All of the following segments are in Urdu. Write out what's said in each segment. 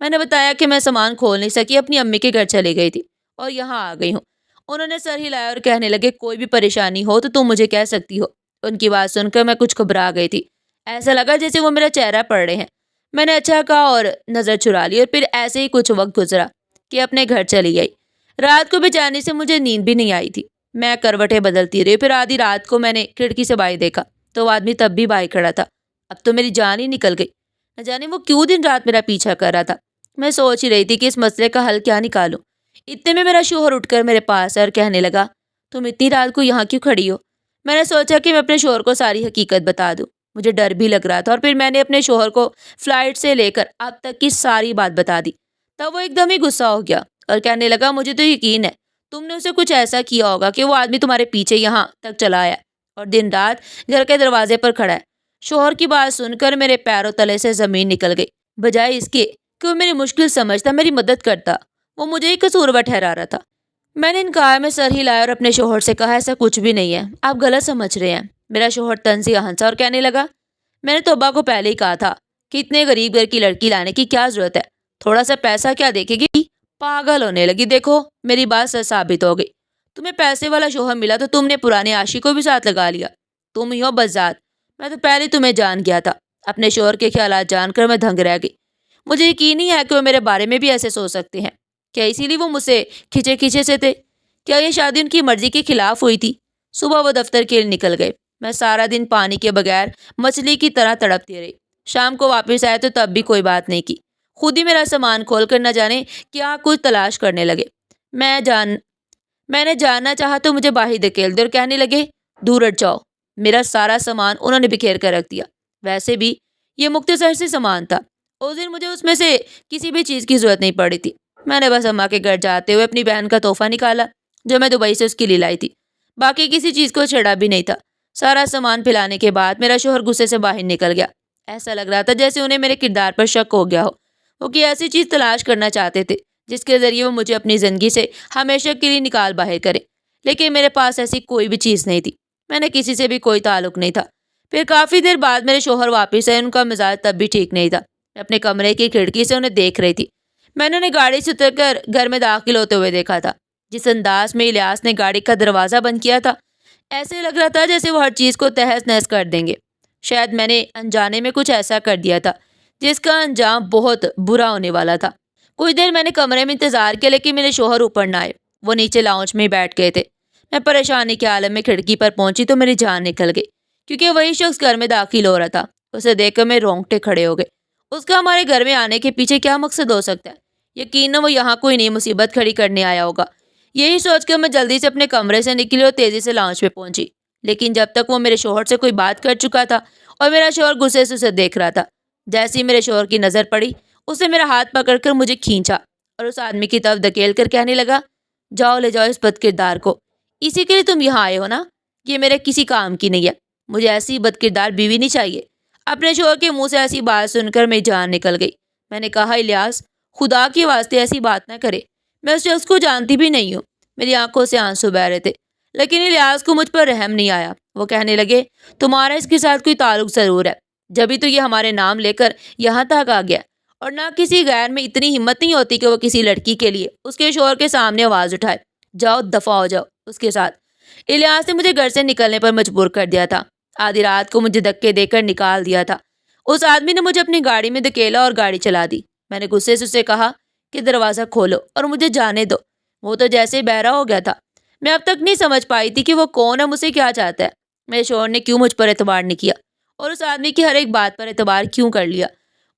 میں نے بتایا کہ میں سامان کھول نہیں سکی، اپنی امی کے گھر چلی گئی تھی اور یہاں آ گئی ہوں۔ انہوں نے سر ہلایا اور کہنے لگے کوئی بھی پریشانی ہو تو تم مجھے کہہ سکتی ہو۔ ان کی بات سن کر میں کچھ گھبرا گئی تھی، ایسا لگا جیسے وہ میرا چہرہ پڑھ رہے ہیں۔ میں نے اچھا کہا اور نظر چرا لی اور پھر ایسے ہی کچھ وقت گزرا کہ اپنے گھر چلی گئی۔ رات کو بے چینی سے مجھے نیند بھی نہیں آئی تھی، میں کروٹیں بدلتی رہی۔ پھر آدھی رات کو میں نے کھڑکی سے باہر دیکھا تو وہ آدمی تب بھی باہر کھڑا تھا۔ اب تو میری جان ہی نکل گئی، نہ جانے وہ کیوں دن رات میرا پیچھا کر رہا تھا۔ میں سوچ ہی رہی تھی کہ اس مسئلے کا حل کیا نکالوں، اتنے میں میرا شوہر اٹھ کر میرے پاس آیا اور کہنے لگا تم اتنی رات کو یہاں کیوں کھڑی ہو؟ میں نے سوچا کہ میں اپنے شوہر کو ساری حقیقت بتا دوں، مجھے ڈر بھی لگ رہا تھا، اور پھر میں نے اپنے شوہر کو فلائٹ سے لے کر اب تک کی ساری بات بتا دی۔ تب وہ ایک دم ہی غصہ ہو گیا اور کہنے لگا مجھے تو یقین ہے تم نے اسے کچھ ایسا کیا ہوگا کہ وہ آدمی تمہارے پیچھے یہاں تک چلا آیا اور دن رات گھر کے دروازے پر کھڑا ہے۔ شوہر کی بات سن کر میرے پیروں تلے سے زمین نکل گئی، بجائے اس کے کہ وہ میری مشکل سمجھتا، میری مدد کرتا، وہ مجھے ہی قصوروار ٹھہرا رہا تھا۔ میں نے انکار میں سر ہلایا اور اپنے شوہر سے کہا ایسا کچھ بھی نہیں ہے، آپ غلط سمجھ رہے ہیں۔ میرا شوہر طنزیہ ہنسا اور کہنے لگا میں نے توبہ کو پہلے ہی کہا تھا کہ اتنے غریب گھر کی لڑکی لانے کی کیا ضرورت ہے، تھوڑا سا پیسہ کیا دیکھے گی؟ پاگل ہونے لگی، دیکھو میری بات سچ ثابت ہو گئی، تمہیں پیسے والا شوہر ملا تو تم نے پرانے عاشق کو بھی ساتھ لگا لیا، تم ہی ہو بذات، میں تو پہلے تمہیں جان گیا تھا۔ اپنے شوہر کے خیالات جان کر میں دھنگ رہ گئی، مجھے یقین نہیں ہے کہ وہ میرے بارے میں بھی ایسے سوچ سکتے ہیں، کیا اسی لیے وہ مجھ سے کھچے کھچے سے تھے؟ کیا یہ شادی ان کی مرضی کے خلاف ہوئی تھی؟ صبح وہ دفتر کے لیے نکل گئے، میں سارا دن پانی کے بغیر مچھلی کی طرح تڑپتی رہی۔ شام کو واپس آئے تو تب بھی کوئی بات نہیں کی، خود ہی میرا سامان کھول کر نہ جانے کیا کچھ تلاش کرنے لگے۔ میں نے جاننا چاہا تو مجھے باہر دھکیل دے اور کہنے لگے دور ہٹ جاؤ۔ میرا سارا سامان انہوں نے بکھیر کر رکھ دیا، ویسے بھی یہ مختصر سے سامان تھا، اس دن مجھے اس میں سے کسی بھی چیز کی ضرورت نہیں پڑی تھی۔ میں نے بس اماں کے گھر جاتے ہوئے اپنی بہن کا تحفہ نکالا جو میں دبئی سے اس کے لیے لائی تھی، باقی کسی چیز کو چھڑا بھی نہیں تھا۔ سارا سامان پھیلانے کے بعد میرا شوہر غصے سے باہر نکل گیا، ایسا لگ رہا تھا جیسے انہیں میرے کردار پر شک ہو گیا ہو، وہ کوئی ایسی چیز تلاش کرنا چاہتے تھے جس کے ذریعے وہ مجھے اپنی زندگی سے ہمیشہ کے لیے نکال باہر کرے، لیکن میرے پاس ایسی کوئی بھی چیز نہیں تھی، میں نے کسی سے بھی کوئی تعلق نہیں تھا۔ پھر کافی دیر بعد میرے شوہر واپس آئے، ان کا مزاج تب بھی ٹھیک نہیں تھا۔ میں اپنے کمرے کی کھڑکی سے انہیں دیکھ رہی تھی، میں نے انہیں گاڑی سے اتر کر گھر میں داخل ہوتے ہوئے دیکھا تھا۔ جس انداز میں الیاس نے گاڑی کا دروازہ بند کیا تھا، ایسے لگ رہا تھا جیسے وہ ہر چیز کو تہس نہس کر دیں گے۔ شاید میں نے انجانے میں کچھ ایسا کر دیا تھا جس کا انجام بہت برا ہونے والا تھا۔ کچھ دیر میں نے کمرے میں انتظار کیا لیکن میرے شوہر اوپر نہ آئے، وہ نیچے لاؤنج میں ہی بیٹھ گئے تھے۔ میں پریشانی کے عالم میں کھڑکی پر پہنچی تو میری جان نکل گئی، کیونکہ وہی شخص گھر میں داخل ہو رہا تھا۔ اسے دیکھ کر میرے رونگٹے کھڑے ہو گئے۔ اس کا ہمارے گھر میں آنے کے پیچھے کیا مقصد ہو سکتا ہے؟ یقیناً وہ یہاں کوئی نئی مصیبت کھڑی کرنے آیا ہوگا۔ یہی سوچ کر میں جلدی سے اپنے کمرے سے نکلی اور تیزی سے لاؤنج پہ پہنچی، لیکن جب تک وہ میرے شوہر سے کوئی بات کر چکا تھا اور میرا شوہر غصے سے اسے دیکھ رہا تھا۔ جیسے ہی میرے شوہر کی نظر پڑی، اس نے میرا ہاتھ پکڑ کر مجھے کھینچا اور اس آدمی کی طرف دھکیل کر کہنے لگا جاؤ لے جاؤ اس بد کردار کو، اسی کے لیے تم یہاں آئے ہو نا؟ یہ میرے کسی کام کی نہیں ہے، مجھے ایسی بد کردار بیوی نہیں چاہیے۔ اپنے شوہر کے منہ سے ایسی بات سن کر میری جان نکل گئی۔ میں نے کہا الیاس خدا کے واسطے ایسی بات نہ کرے، میں اس شخص کو جانتی بھی نہیں ہوں۔ میری آنکھوں سے آنسو بہ رہے تھے، لیکن الیاس کو مجھ پر رحم نہیں آیا۔ وہ کہنے لگے تمہارا اس کے ساتھ کوئی تعلق ضرور ہے، جبھی تو یہ ہمارے نام لے کر یہاں تک آ گیا، اور نہ کسی غیر میں اتنی ہمت نہیں ہوتی کہ وہ کسی لڑکی کے لیے اس کے شوہر کے سامنے آواز اٹھائے۔ جاؤ دفع ہو جاؤ اس کے ساتھ۔ الیاس نے مجھے گھر سے نکلنے پر مجبور کر دیا تھا، آدھی رات کو مجھے دھکے دے کر نکال دیا تھا۔ اس آدمی نے مجھے اپنی گاڑی میں دھکیلا اور گاڑی چلا دی۔ میں نے غصے سے اسے کہا کہ دروازہ کھولو اور مجھے جانے دو۔ وہ تو جیسے بہرا ہو گیا تھا، میں اب تک نہیں سمجھ پائی تھی کہ وہ کون ہے، مجھ سے کیا چاہتا ہے، میرے شوہر نے کیوں مجھ پر اعتبار نہیں کیا اور اس آدمی کی ہر ایک بات پر اعتبار کیوں کر لیا۔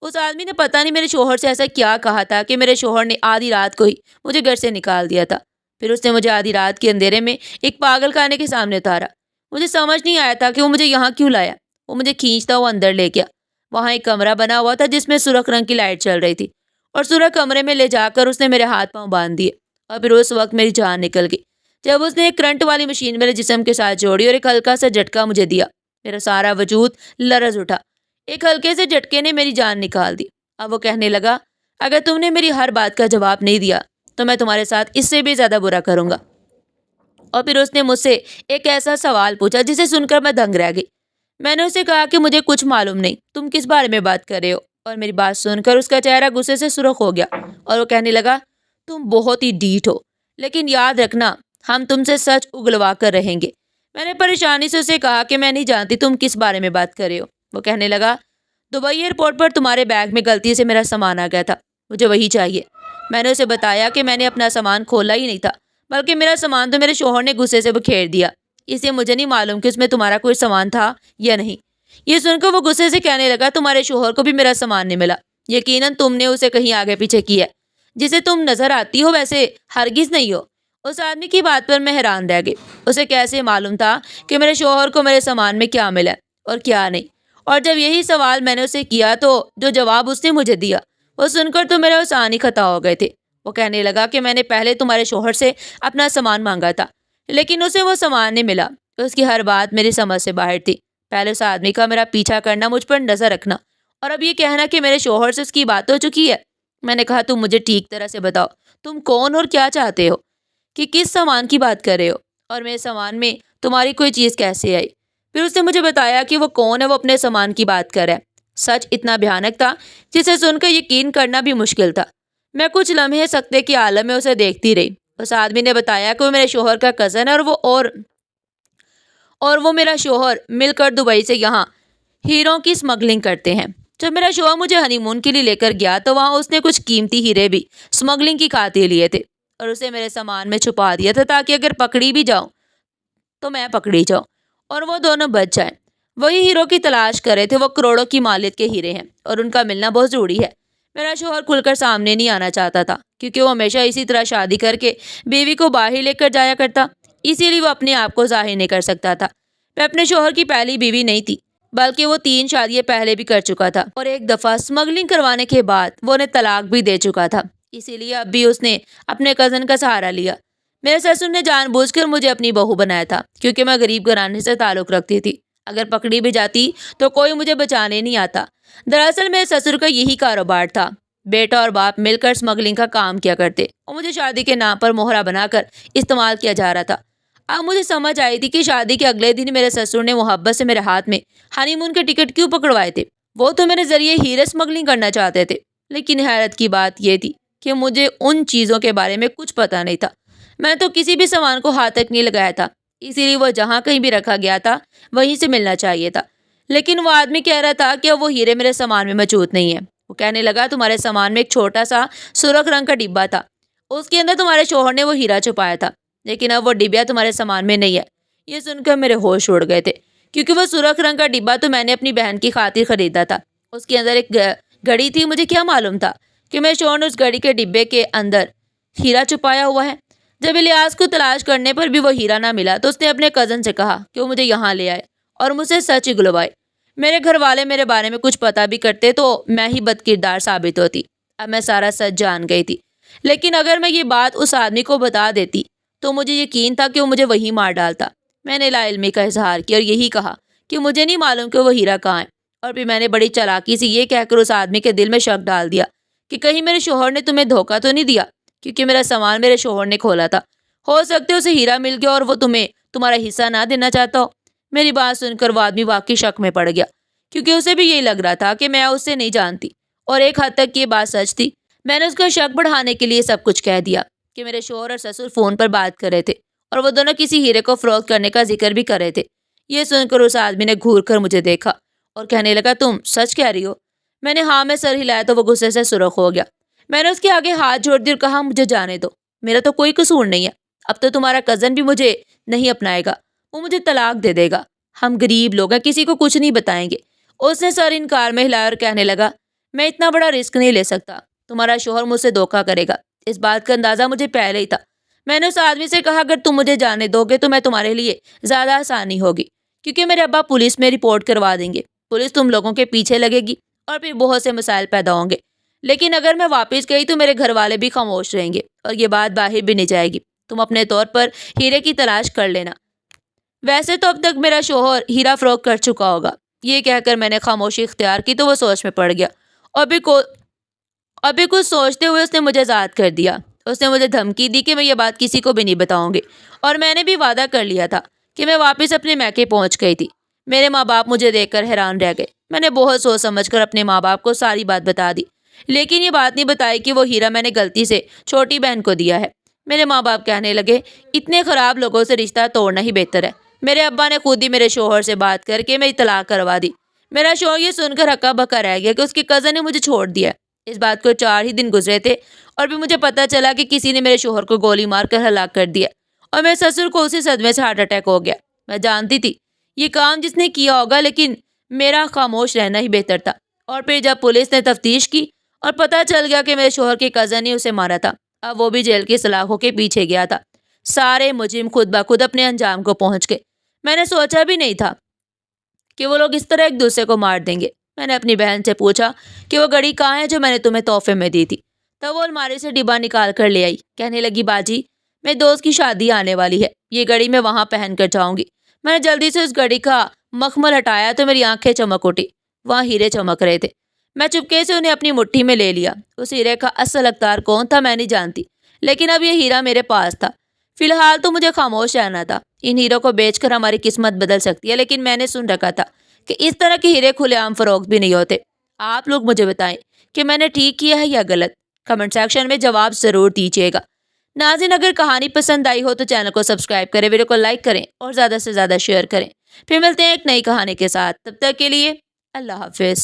اس آدمی نے پتہ نہیں میرے شوہر سے ایسا کیا کہا تھا کہ میرے شوہر نے آدھی رات کو ہی مجھے گھر سے نکال دیا تھا۔ پھر اس نے مجھے آدھی رات کے اندھیرے میں ایک پاگل خانے کے سامنے اتارا۔ مجھے سمجھ نہیں آیا تھا کہ وہ مجھے یہاں کیوں لایا۔ وہ مجھے کھینچتا ہوا اندر لے گیا۔ وہاں ایک کمرہ بنا ہوا تھا جس میں سرخ رنگ کی لائٹ چل رہی تھی، اور سرخ کمرے میں لے جا کر اس نے میرے ہاتھ پاؤں باندھ دیے، اور پھر اس وقت میری جان نکل گئی جب اس نے ایک کرنٹ والی مشین میرے جسم کے ساتھ جوڑی اور ایک ہلکا سا جھٹکا مجھے دیا۔ میرا سارا وجود لرز اٹھا، ایک ہلکے سے جھٹکے نے میری جان نکال دی۔ اب وہ کہنے لگا اگر تم نے میری ہر بات کا جواب نہیں دیا تو میں تمہارے ساتھ اس سے بھی زیادہ برا کروں گا۔ اور پھر اس نے مجھ سے ایک ایسا سوال پوچھا جسے سن کر میں دنگ رہ گئی۔ میں نے اسے کہا کہ مجھے کچھ معلوم نہیں، تم کس بارے میں بات کر رہے ہو؟ اور میری بات سن کر اس کا چہرہ غصے سے سرخ ہو گیا اور وہ کہنے لگا تم بہت ہی ڈھیٹ ہو، لیکن یاد رکھنا ہم تم سے سچ اگلوا کر رہیں گے۔ میں نے پریشانی سے اسے کہا کہ میں نہیں جانتی تم کس بارے میں بات کر رہے ہو۔ وہ کہنے لگا دبئی ایئرپورٹ پر تمہارے بیگ میں غلطی سے میرا سامان آ گیا تھا، مجھے وہی چاہیے۔ میں نے اسے بتایا کہ میں نے اپنا سامان کھولا ہی نہیں تھا، بلکہ میرا سامان تو میرے شوہر نے غصے سے بکھیر دیا، اس لیے مجھے نہیں معلوم کہ اس میں تمہارا کوئی سامان تھا یا نہیں۔ یہ سن کر وہ غصے سے کہنے لگا تمہارے شوہر کو بھی میرا سامان نہیں ملا، یقیناً تم نے اسے کہیں آگے پیچھے کیا ہے، جسے تم نظر آتی ہو ویسے ہرگز نہیں ہو۔ اس آدمی کی بات پر میں حیران رہ گئی، اسے کیسے معلوم تھا کہ میرے شوہر کو میرے سامان میں کیا ملا اور کیا نہیں؟ اور جب یہی سوال میں نے اسے کیا تو جو جواب اس نے مجھے دیا وہ سن کر تو میرے سان ہی خطا ہو گئے تھے۔ وہ کہنے لگا کہ میں نے پہلے تمہارے شوہر سے اپنا سامان مانگا تھا، لیکن اسے وہ سامان نہیں ملا۔ اس کی ہر بات میری سمجھ سے باہر تھی۔ پہلے اس آدمی کا میرا پیچھا کرنا، مجھ پر نظر رکھنا، اور اب یہ کہنا کہ میرے شوہر سے اس کی بات ہو چکی ہے۔ میں نے کہا تم مجھے ٹھیک طرح سے بتاؤ تم کون اور کیا چاہتے ہو، کہ کس سامان کی بات کر رہے ہو، اور میرے سامان میں تمہاری کوئی چیز کیسے آئی؟ پھر اس نے مجھے بتایا کہ وہ کون ہے، وہ اپنے سامان کی بات کر رہا ہے۔ سچ اتنا بھیانک تھا جسے سن کر یقین کرنا بھی مشکل تھا۔ میں کچھ لمحے سکتے کے عالم میں اسے دیکھتی رہی۔ اس آدمی نے بتایا کہ وہ میرے شوہر کا کزن ہے، اور وہ میرا شوہر مل کر دبئی سے یہاں ہیروں کی اسمگلنگ کرتے ہیں۔ جب میرا شوہر مجھے ہنی مون کے لیے لے کر گیا تو وہاں اس نے کچھ قیمتی ہیرے بھی اسمگلنگ کی خاطر لیے تھے اور اسے میرے سامان میں چھپا دیا تھا تاکہ اگر پکڑی بھی جاؤں تو میں پکڑی جاؤں اور وہ دونوں بچ جائیں۔ وہی ہیروں کی تلاش کر رہے تھے، وہ کروڑوں کی مالیت کے ہیرے ہیں اور ان کا ملنا بہت ضروری ہے۔ میرا شوہر کھل کر سامنے نہیں آنا چاہتا تھا کیونکہ وہ ہمیشہ اسی طرح شادی کر کے بیوی کو باہر لے کر جایا کرتا، اسی لیے وہ اپنے آپ کو ظاہر نہیں کر سکتا تھا۔ میں اپنے شوہر کی پہلی بیوی نہیں تھی، بلکہ وہ 3 شادیاں پہلے بھی کر چکا تھا اور ایک دفعہ اسمگلنگ کروانے کے بعد وہ انہیں طلاق بھی دے چکا تھا، اسی لیے اب بھی اس نے اپنے کزن کا سہارا لیا۔ میرے سسر نے جان بوجھ کر مجھے اپنی بہو بنایا تھا کیونکہ میں غریب گھرانے سے تعلق رکھتی تھی، اگر پکڑی بھی جاتی تو کوئی مجھے بچانے نہیں آتا۔ دراصل میرے سسر کا یہی کاروبار تھا، بیٹا اور باپ مل کر اسمگلنگ کا کام کیا کرتے اور مجھے شادی کے نام پر مہرہ بنا کر استعمال کیا جا رہا تھا۔ اب مجھے سمجھ آئی تھی کہ شادی کے اگلے دن میرے سسر نے محبت سے میرے ہاتھ میں ہنی مون کے ٹکٹ کیوں پکڑوائے تھے۔ وہ تو میرے ذریعے ہیرے اسمگلنگ کرنا چاہتے تھے، لیکن حیرت کی بات یہ تھی کہ مجھے ان چیزوں کے بارے میں کچھ پتہ نہیں تھا۔ میں تو کسی بھی سامان کو ہاتھ تک نہیں لگایا تھا، اسی لیے وہ جہاں کہیں بھی رکھا گیا تھا وہیں سے ملنا چاہیے تھا۔ لیکن وہ آدمی کہہ رہا تھا کہ وہ ہیرے میرے سامان میں موجود نہیں ہیں۔ وہ کہنے لگا تمہارے سامان میں ایک چھوٹا سا سرخ رنگ کا ڈبہ تھا، اس کے اندر تمہارے شوہر نے وہ ہیرا چھپایا تھا، لیکن اب وہ ڈبہ تمہارے سامان میں نہیں ہے۔ یہ سن کر میرے ہوش اڑ گئے تھے کیونکہ وہ سرخ رنگ کا ڈبہ تو میں نے اپنی بہن کی خاطر خریدا تھا، اس کے اندر ایک گھڑی تھی۔ مجھے کیا معلوم تھا کہ میرے شوہر نے اس گھڑی کے ڈبے کے اندر ہیرا چھپایا ہوا ہے۔ جب الیاس کو تلاش کرنے پر بھی وہ ہیرا نہ ملا تو اس نے اپنے کزن سے کہا کہ وہ مجھے یہاں لے آئے اور مجھ سے سچ اگلوائے۔ میرے گھر والے میرے بارے میں کچھ پتہ بھی کرتے تو میں ہی بد کردار ثابت ہوتی۔ اب میں سارا سچ جان گئی تھی، لیکن اگر میں یہ بات اس آدمی کو بتا دیتی تو مجھے یقین تھا کہ وہ مجھے وہی مار ڈالتا۔ میں نے لا علمی کا اظہار کیا اور یہی کہا کہ مجھے نہیں معلوم کہ وہ ہیرا کہاں ہے، اور پھر میں نے بڑی چالاکی سے یہ کہہ کر اس آدمی کے دل میں شک ڈال دیا کہ کہیں میرے شوہر نے تمہیں دھوکہ تو نہیں دیا، کیونکہ میرا سامان میرے شوہر نے کھولا تھا، ہو سکتے اسے ہیرا مل گیا اور وہ تمہیں تمہارا حصہ نہ دینا چاہتا ہو۔ میری بات سن کر وہ آدمی واقعی شک میں پڑ گیا کیونکہ اسے بھی یہی لگ رہا تھا کہ میں اس سے نہیں جانتی، اور ایک حد تک یہ بات سچ تھی۔ میں نے اس کا شک بڑھانے کے لیے سب کچھ کہہ دیا کہ میرے شوہر اور سسر فون پر بات کر رہے تھے اور وہ دونوں کسی ہیرے کو فروخت کرنے کا ذکر بھی کر رہے تھے۔ یہ سن کر اس آدمی نے گھور کر مجھے دیکھا اور کہنے لگا تم سچ کہہ رہی ہو؟ میں نے ہاں میں سر ہلایا تو وہ غصے سے سرخ ہو گیا۔ میں نے اس کے آگے ہاتھ جوڑ دی اور کہا مجھے جانے دو، میرا تو کوئی قصور نہیں ہے، اب تو تمہارا کزن بھی مجھے نہیں اپنائے گا، وہ مجھے طلاق دے دے گا، ہم غریب لوگ ہیں، کسی کو کچھ نہیں بتائیں گے۔ اس نے سر انکار میں ہلایا اور کہنے لگا میں اتنا بڑا رسک نہیں لے سکتا، تمہارا شوہر مجھ سے دھوکہ کرے گا، اس بات کا اندازہ مجھے پہلے ہی تھا۔ میں نے اس آدمی سے کہا اگر تم مجھے جانے دو گے تو میں تمہارے لیے زیادہ آسانی ہوگی، کیونکہ میرے ابا پولیس میں رپورٹ کروا دیں گے، پولیس تم لوگوں کے پیچھے لگے گی اور پھر بہت سے مسائل پیدا ہوں گے، لیکن اگر میں واپس گئی تو میرے گھر والے بھی خاموش رہیں گے اور یہ بات باہر بھی نہیں جائے گی، تم اپنے طور پر ہیرے کی تلاش کر لینا، ویسے تو اب تک میرا شوہر ہیرا فروخت کر چکا ہوگا۔ یہ کہہ کر میں نے خاموشی اختیار کی تو وہ سوچ میں پڑ گیا اور ابھی کچھ سوچتے ہوئے اس نے مجھے آزاد کر دیا۔ اس نے مجھے دھمکی دی کہ میں یہ بات کسی کو بھی نہیں بتاؤں گی، اور میں نے بھی وعدہ کر لیا تھا کہ میں واپس اپنے میکے پہنچ گئی تھی۔ میرے ماں باپ مجھے دیکھ کر حیران رہ گئے۔ میں نے بہت سوچ سمجھ کر اپنے ماں باپ کو ساری بات بتا دی، لیکن یہ بات نہیں بتائی کہ وہ ہیرا میں نے غلطی سے چھوٹی بہن کو دیا ہے۔ میرے ماں باپ کہنے لگے اتنے خراب لوگوں سے رشتہ توڑنا ہی بہتر ہے۔ میرے ابا نے خود ہی میرے شوہر سے بات کر کے میری طلاق کروا دی۔ میرا شوہر یہ سن کر ہکا بکا رہ گیا کہ اس کی کزن نے مجھے چھوڑ دیا ہے۔ اس بات کو 4 ہی دن گزرے تھے اور بھی مجھے پتا چلا کہ کسی نے میرے شوہر کو گولی مار کر ہلاک کر دیا اور میرے سسر کو اسی صدمے سے ہارٹ اٹیک ہو گیا۔ میں جانتی تھی یہ کام جس نے کیا ہوگا، لیکن میرا خاموش رہنا ہی بہتر تھا۔ اور پھر جب پولیس نے تفتیش کی اور پتہ چل گیا کہ میرے شوہر کی کزن نے اسے مارا تھا، اب وہ بھی جیل کی سلاخوں کے پیچھے گیا تھا۔ سارے مجرم خود بخود اپنے انجام کو پہنچ گئے۔ میں نے سوچا بھی نہیں تھا کہ وہ لوگ اس طرح ایک دوسرے کو مار دیں گے۔ میں نے اپنی بہن سے پوچھا کہ وہ گھڑی کہاں ہے جو میں نے تمہیں تحفے میں دی تھی۔ تب وہ الماری سے ڈبہ نکال کر لے آئی، کہنے لگی باجی میرے دوست کی شادی آنے والی ہے، یہ گھڑی میں وہاں پہن کر جاؤں گی۔ میں نے جلدی سے اس گھڑی کا مخمل ہٹایا تو میری آنکھیں چمک اٹھی، وہاں ہیرے چمک رہے تھے۔ میں چپکے سے انہیں اپنی مٹھی میں لے لیا۔ اس ہیرے کا اصل حقدار کون تھا میں نہیں جانتی، لیکن اب یہ ہیرا میرے پاس تھا۔ فی الحال تو مجھے خاموش رہنا تھا۔ ان ہیروں کو بیچ کر ہماری قسمت بدل سکتی ہے، لیکن میں نے سن رکھا تھا کہ اس طرح کے ہیرے کھلے عام فروخت بھی نہیں ہوتے۔ آپ لوگ مجھے بتائیں کہ میں نے ٹھیک کیا ہے یا غلط؟ کمنٹ سیکشن میں جواب ضرور دیجیے گا۔ ناظرین، اگر کہانی پسند آئی ہو تو چینل کو سبسکرائب کریں، ویڈیو کو لائک کریں اور زیادہ سے زیادہ شیئر کریں۔ پھر ملتے ہیں ایک نئی کہانی کے ساتھ، تب تک کے لیے اللہ حافظ۔